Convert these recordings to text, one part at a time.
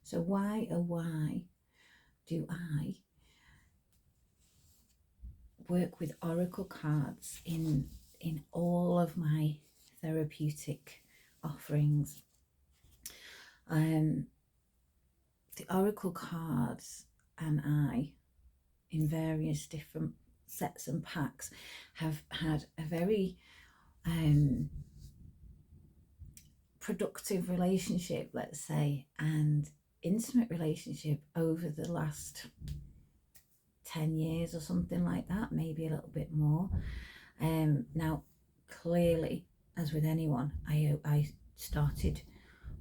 So why, oh why, do I work with oracle cards in all of my therapeutic offerings? The oracle cards and I, in various different sets and packs, have had a very productive relationship, let's say, and intimate relationship over the last 10 years or something like that, maybe a little bit more. Now, clearly, as with anyone, I started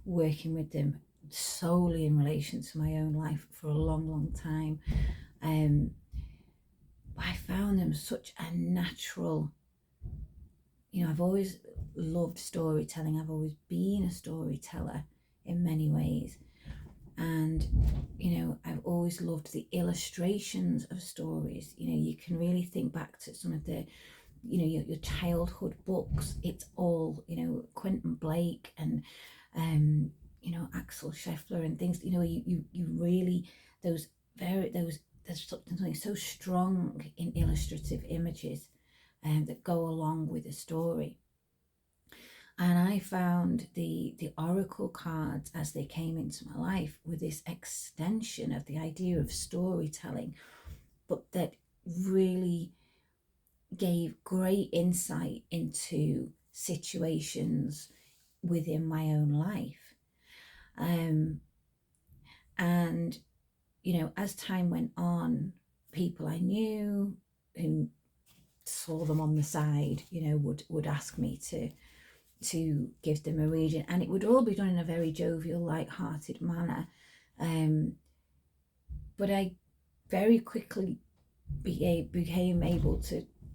working with them solely in relation to my own life for a long time. I found them such a natural, I've always loved storytelling. I've always been a storyteller in many ways. And, I've always loved the illustrations of stories. You can really think back to some of the, your childhood books. It's all, Quentin Blake and, Axel Scheffler and things, you really, there's something so strong in illustrative images that go along with a story. And I found the oracle cards, as they came into my life, with this extension of the idea of storytelling, but that really gave great insight into situations within my own life. And, as time went on, people I knew who saw them on the side, would ask me to give them a reading, and it would all be done in a very jovial, light-hearted manner. But I very quickly became able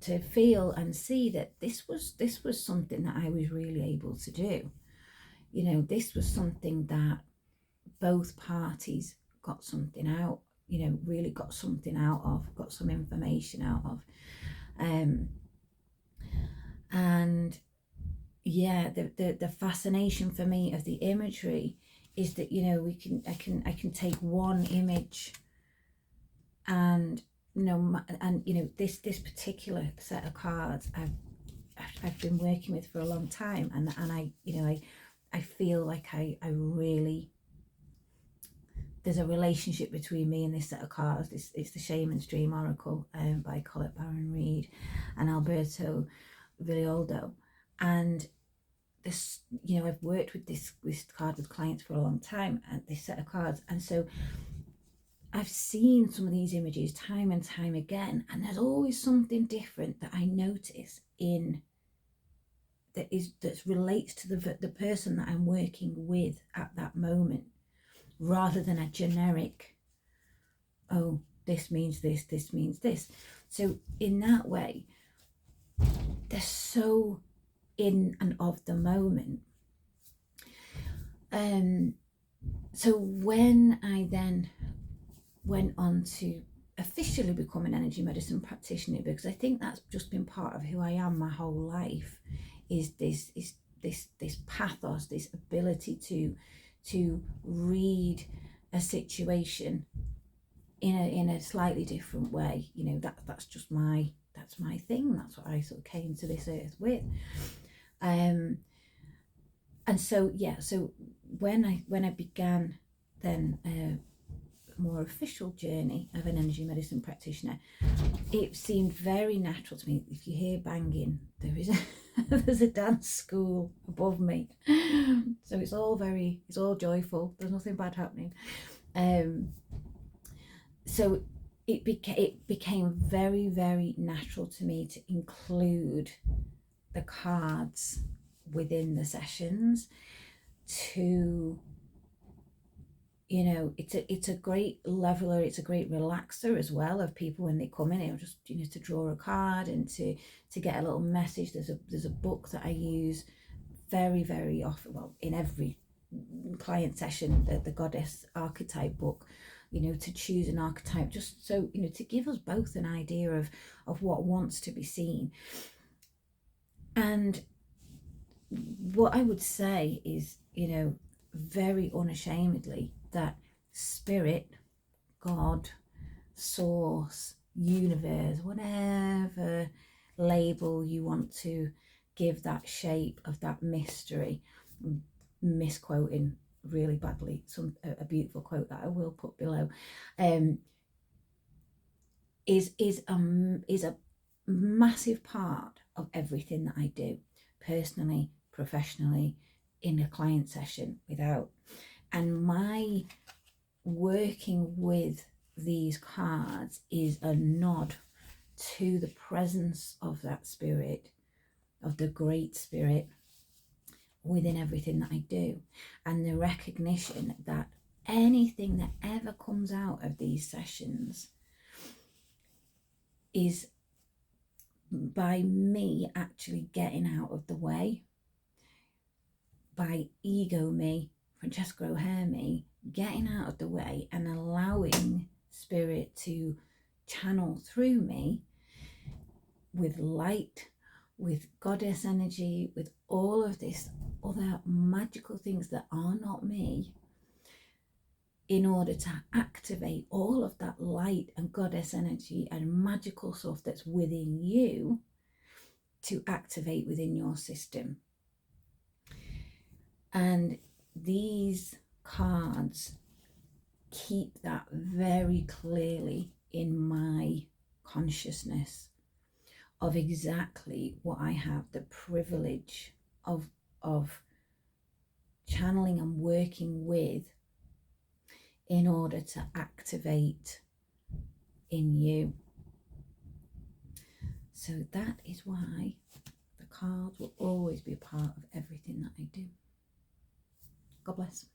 to feel and see that this was something that I was really able to do. This was something that both parties got something out, really got something out of, got some information out of. And yeah, the fascination for me of the imagery is that, I can take one image and, this particular set of cards I've been working with for a long time, and I feel like I really, there's a relationship between me and this set of cards. It's the Shaman's Dream Oracle by Colette Baron-Reid and Alberto Villoldo. And this, I've worked with this card with clients for a long time, and this set of cards. And so I've seen some of these images time and time again, and there's always something different that I notice that relates to the person that I'm working with at that moment, rather than a generic, oh, this means this means this. So in that way, they're so in and of the moment. So when I then went on to officially become an energy medicine practitioner, because I think that's just been part of who I am my whole life, is this pathos, this ability to read a situation in a slightly different way. That's just that's my thing. That's what I sort of came to this earth with. And so when I began then a more official journey of an energy medicine practitioner, it seemed very natural to me. If you hear banging, there's a dance school above me, so it's all joyful. There's nothing bad happening. So it became very, very natural to me to include the cards within the sessions. To, it's a great leveler, it's a great relaxer as well of people when they come in, just to draw a card and to get a little message. There's a book that I use very, very often, well, in every client session, the Goddess Archetype book, to choose an archetype, just so, to give us both an idea of what wants to be seen. And what I would say is, very unashamedly, that spirit, God, source, universe, whatever label you want to give that shape of that mystery. Misquoting really badly a beautiful quote that I will put below, is a massive part of everything that I do, personally, professionally, in a client session, without. And my working with these cards is a nod to the presence of that spirit, of the great spirit within everything that I do, and the recognition that anything that ever comes out of these sessions is by me actually getting out of the way, by ego me, Francesca O'Hare me, getting out of the way and allowing spirit to channel through me with light, with goddess energy, with all of this other magical things that are not me, in order to activate all of that light and goddess energy and magical stuff that's within you to activate within your system. And these cards keep that very clearly in my consciousness of exactly what I have the privilege of channeling and working with in order to activate in you. So that is why the cards will always be a part of everything that I do. God bless.